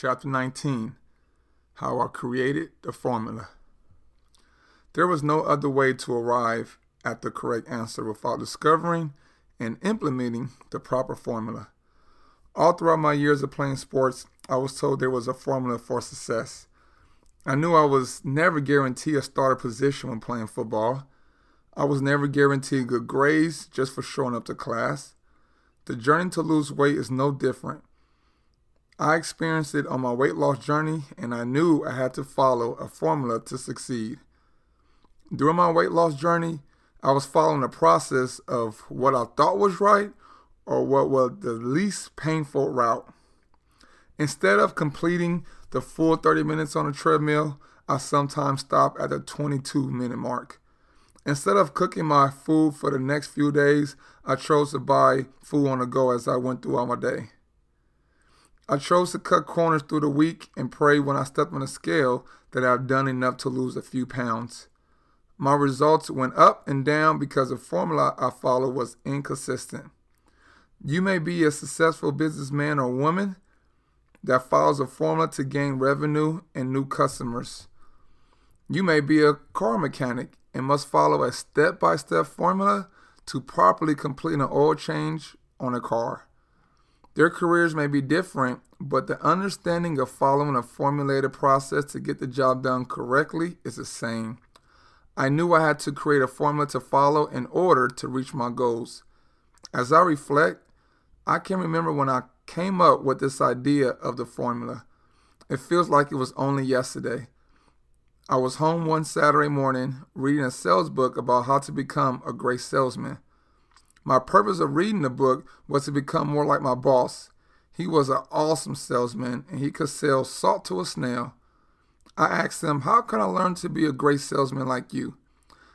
Chapter 19, How I Created the Formula. There was no other way to arrive at the correct answer without discovering and implementing the proper formula. All throughout my years of playing sports, I was told there was a formula for success. I knew I was never guaranteed a starter position when playing football. I was never guaranteed good grades just for showing up to class. The journey to lose weight is no different. I experienced it on my weight loss journey, and I knew I had to follow a formula to succeed. During my weight loss journey, I was following a process of what I thought was right or what was the least painful route. Instead of completing the full 30 minutes on a treadmill, I sometimes stopped at the 22-minute mark. Instead of cooking my food for the next few days, I chose to buy food on the go as I went throughout my day. I chose to cut corners through the week and pray when I stepped on the scale that I've done enough to lose a few pounds. My results went up and down because the formula I followed was inconsistent. You may be a successful businessman or woman that follows a formula to gain revenue and new customers. You may be a car mechanic and must follow a step-by-step formula to properly complete an oil change on a car. Their careers may be different, but the understanding of following a formulated process to get the job done correctly is the same. I knew I had to create a formula to follow in order to reach my goals. As I reflect, I can remember when I came up with this idea of the formula. It feels like it was only yesterday. I was home one Saturday morning reading a sales book about how to become a great salesman. My purpose of reading the book was to become more like my boss. He was an awesome salesman and he could sell salt to a snail. I asked him, how can I learn to be a great salesman like you?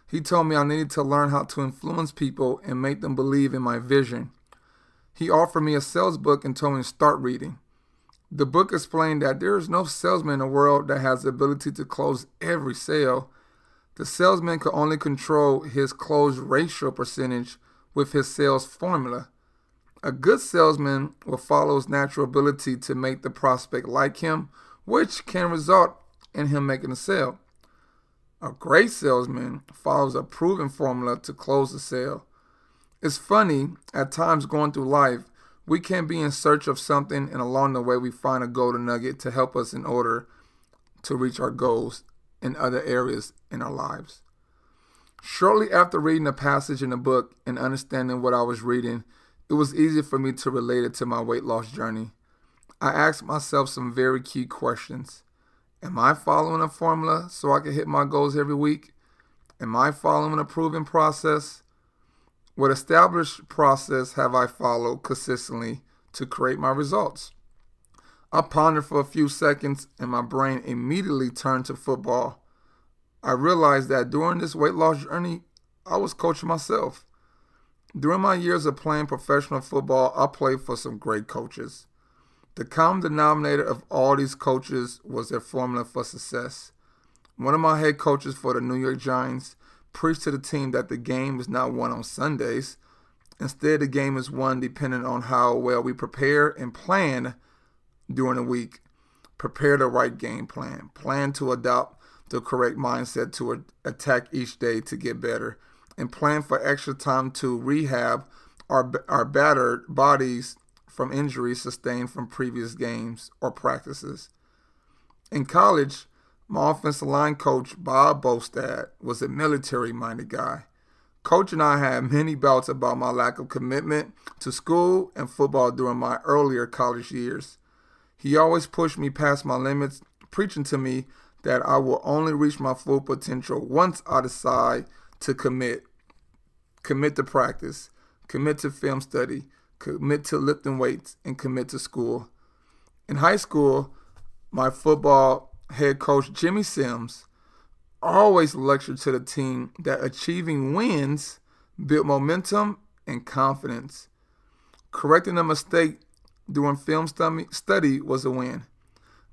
He told me I needed to learn how to influence people and make them believe in my vision. He offered me a sales book and told me to start reading. The book explained that there is no salesman in the world that has the ability to close every sale. The salesman could only control his close ratio percentage with his sales formula. A good salesman will follow his natural ability to make the prospect like him, which can result in him making a sale. A great salesman follows a proven formula to close the sale. It's funny, at times going through life, we can be in search of something and along the way we find a golden nugget to help us in order to reach our goals in other areas in our lives. Shortly after reading a passage in the book and understanding what I was reading, it was easy for me to relate it to my weight loss journey. I asked myself some very key questions. Am I following a formula so I can hit my goals every week? Am I following a proven process? What established process have I followed consistently to create my results? I pondered for a few seconds and my brain immediately turned to football. I realized that during this weight loss journey, I was coaching myself. During my years of playing professional football, I played for some great coaches. The common denominator of all these coaches was their formula for success. One of my head coaches for the New York Giants preached to the team that the game is not won on Sundays. Instead, the game is won depending on how well we prepare and plan during the week. Prepare the right game plan. Plan to adopt the correct mindset to attack each day to get better. And plan for extra time to rehab our battered bodies from injuries sustained from previous games or practices. In college, my offensive line coach, Bob Bostad, was a military-minded guy. Coach and I had many bouts about my lack of commitment to school and football during my earlier college years. He always pushed me past my limits, preaching to me that I will only reach my full potential once I decide to commit. Commit to practice, commit to film study, commit to lifting weights, and commit to school. In high school, my football head coach, Jimmy Sims, always lectured to the team that achieving wins built momentum and confidence. Correcting a mistake during film study was a win.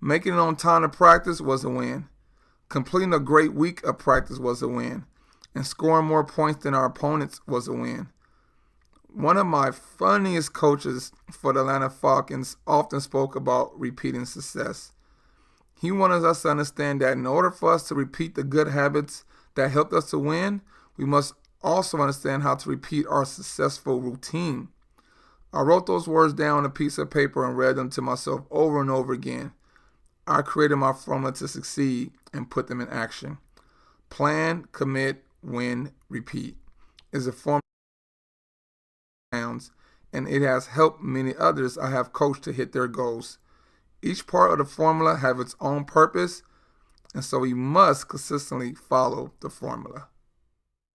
Making it on time to practice was a win. Completing a great week of practice was a win. And scoring more points than our opponents was a win. One of my funniest coaches for the Atlanta Falcons often spoke about repeating success. He wanted us to understand that in order for us to repeat the good habits that helped us to win, we must also understand how to repeat our successful routine. I wrote those words down on a piece of paper and read them to myself over and over again. I created my formula to succeed and put them in action. Plan, commit, win, repeat is a formula, and it has helped many others I have coached to hit their goals. Each part of the formula has its own purpose, and so we must consistently follow the formula.